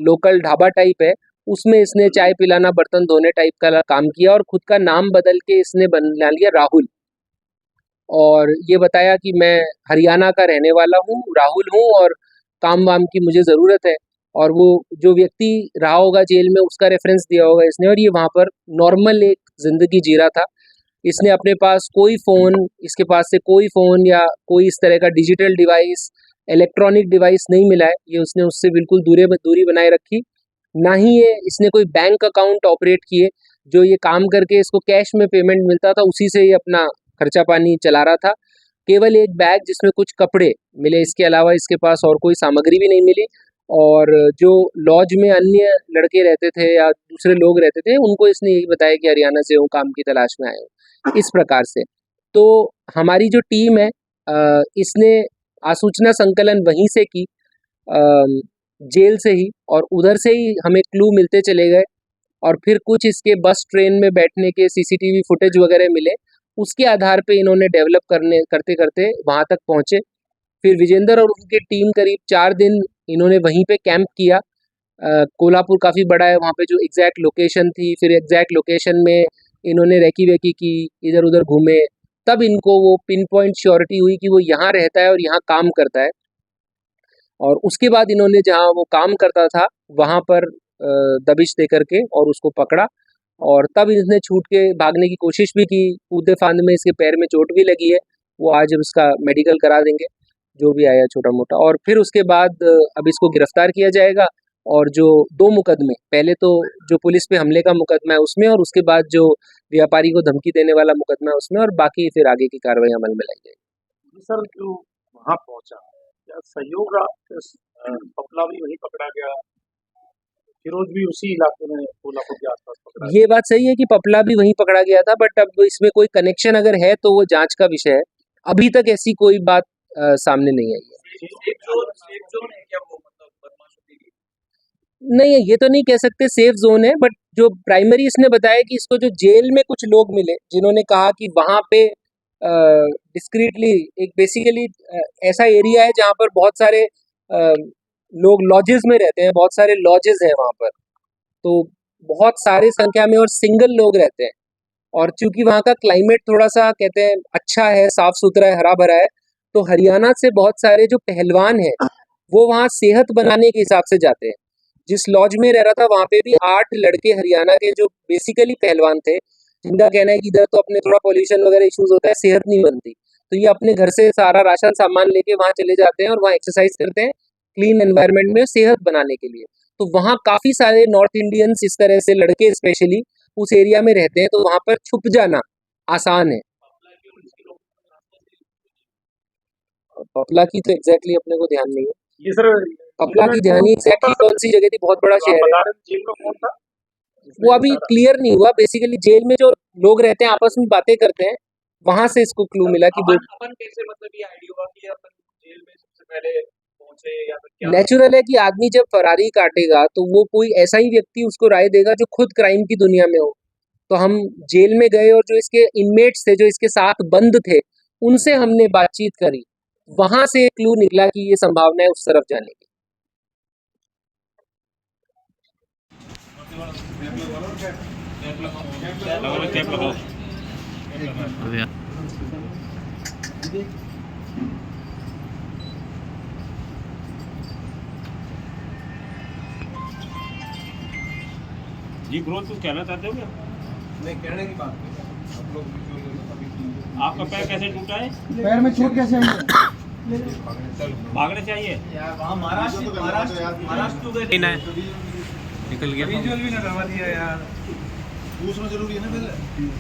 Local dhaba type है, उसमें इसने चाय पिलाना, बर्तन धोने टाइप का काम किया और खुद का नाम बदल के इसने बना लिया राहुल। और ये बताया कि मैं हरियाणा का रहने वाला हूँ, राहुल हूँ और काम वाम की मुझे ज़रूरत है। और वो जो व्यक्ति रहा होगा जेल में उसका रेफरेंस दिया होगा इसने, और ये वहाँ पर नॉर्मल एक ज़िंदगी जी रहा था। इसने अपने पास कोई फ़ोन, इसके पास से कोई फ़ोन या कोई इस तरह का डिजिटल डिवाइस, इलेक्ट्रॉनिक डिवाइस नहीं मिला है। ये उसने उससे बिल्कुल दूरी बनाए रखी। ना ही ये इसने कोई बैंक अकाउंट ऑपरेट किए, जो ये काम करके इसको कैश में पेमेंट मिलता था उसी से ये अपना खर्चा पानी चला रहा था। केवल एक बैग जिसमें कुछ कपड़े मिले, इसके अलावा इसके पास और कोई सामग्री भी नहीं मिली। और जो लॉज में अन्य लड़के रहते थे या दूसरे लोग रहते थे, उनको इसने यही बताया कि हरियाणा से हूँ, काम की तलाश में आए हूँ, इस प्रकार से। तो हमारी जो टीम है, इसने आसूचना संकलन वहीं से की, जेल से ही, और उधर से ही हमें क्लू मिलते चले गए। और फिर कुछ इसके बस ट्रेन में बैठने के सीसीटीवी फुटेज वगैरह मिले, उसके आधार पे इन्होंने डेवलप करते करते वहाँ तक पहुँचे। फिर विजेंद्र और उनकी टीम करीब 4 दिन इन्होंने वहीं पे कैंप किया। कोल्हापुर काफ़ी बड़ा है, वहाँ पे जो एग्जैक्ट लोकेशन थी, फिर एग्जैक्ट लोकेशन में इन्होंने रेकी वेकी की, इधर उधर घूमे, तब इनको वो पिन पॉइंट श्योरिटी हुई कि वो यहाँ रहता है और यहाँ काम करता है। और उसके बाद इन्होंने जहाँ वो काम करता था वहाँ पर दबिश दे करके और उसको पकड़ा, और तब इसने छूट के भागने की कोशिश भी की। कूदे फांद में इसके पैर में चोट भी लगी है, वो आज उसका मेडिकल करा देंगे, जो भी आया छोटा मोटा। और फिर उसके बाद अब इसको गिरफ्तार किया जाएगा, और जो 2 मुकदमे, पहले तो जो पुलिस पे हमले का मुकदमा है उसमें, और उसके बाद जो व्यापारी को धमकी देने वाला मुकदमा है उसमें, और बाकी फिर आगे की कार्रवाई अमल में लाई जाएगी। सर, जो वहाँ पहुँचा, क्या सहयोग रहा? पपला भी वहीं पकड़ा गया, फिरोज भी उसी इलाके में कोल्हापुर के आसपास पकड़ा? ये बात सही है कि पपला भी वहीं पकड़ा गया था, बट अब इसमें कोई कनेक्शन अगर है तो वो जांच का विषय है। अभी तक ऐसी कोई बात सामने नहीं आई है। नहीं, ये तो नहीं कह सकते सेफ जोन है, बट जो प्राइमरी इसने बताया कि इसको जो जेल में कुछ लोग मिले जिन्होंने कहा कि वहाँ पे डिस्क्रीटली एक बेसिकली ऐसा एरिया है जहाँ पर बहुत सारे लोग लॉजेस में रहते हैं, बहुत सारे लॉजेस हैं वहाँ पर, तो बहुत सारी संख्या में और सिंगल लोग रहते हैं। और चूंकि वहाँ का क्लाइमेट थोड़ा सा कहते हैं अच्छा है, साफ सुथरा है, हरा भरा है, तो हरियाणा से बहुत सारे जो पहलवान हैं वो वहाँ सेहत बनाने के हिसाब से जाते हैं। जिस लॉज में रह रहा था वहाँ पे भी 8 लड़के हरियाणा के जो बेसिकली पहलवान थे, जिनका कहना है कि इधर तो अपने थोड़ा पॉल्यूशन वगैरह इश्यूज होता है, सेहत नहीं बनती, तो ये अपने घर से सारा राशन सामान लेके वहाँ चले जाते हैं और वहाँ एक्सरसाइज करते हैं क्लीन एनवायरनमेंट में सेहत बनाने के लिए। तो वहाँ काफ़ी सारे नॉर्थ इंडियंस इस तरह से लड़के स्पेशली उस एरिया में रहते हैं, तो वहाँ पर छुप जाना आसान है। पपला की तो एग्जैक्टली अपने को ध्यान नहीं है। ये सर, पपला की ध्यान ही एग्जैक्टली कौन सी जगह थी, बहुत बड़ा शहर है, जेल में कौन था वो अभी क्लियर नहीं हुआ। बेसिकली जेल में जो लोग रहते हैं आपस में बातें करते हैं, वहां से इसको क्लू मिला कि अपन कैसे, मतलब ये आइडिया हुआ कि अपन जेल में सबसे पहले पहुंचे, या फिर क्या? नेचुरल है कि आदमी जब फरारी काटेगा तो वो कोई ऐसा ही व्यक्ति उसको राय देगा जो खुद क्राइम की दुनिया में हो। तो हम जेल में गए और जो इसके इनमेट्स थे, जो इसके साथ बंद थे, उनसे हमने बातचीत करी, वहां से क्लू निकला कि ये संभावना है उस तरफ जाने की। जी ग्रोथ कुछ कहना चाहते हो क्या? नहीं, कहने की बात नहीं। आप लोग आपका पैर कैसे टूटा है? पैर में चोट कैसे आई है? भागने से आई है यार, वहाँ महाराष्ट्र गए निकल गया, विजुअल भी ना करवा दिया यार। दूसरा जरूरी है ना पहले।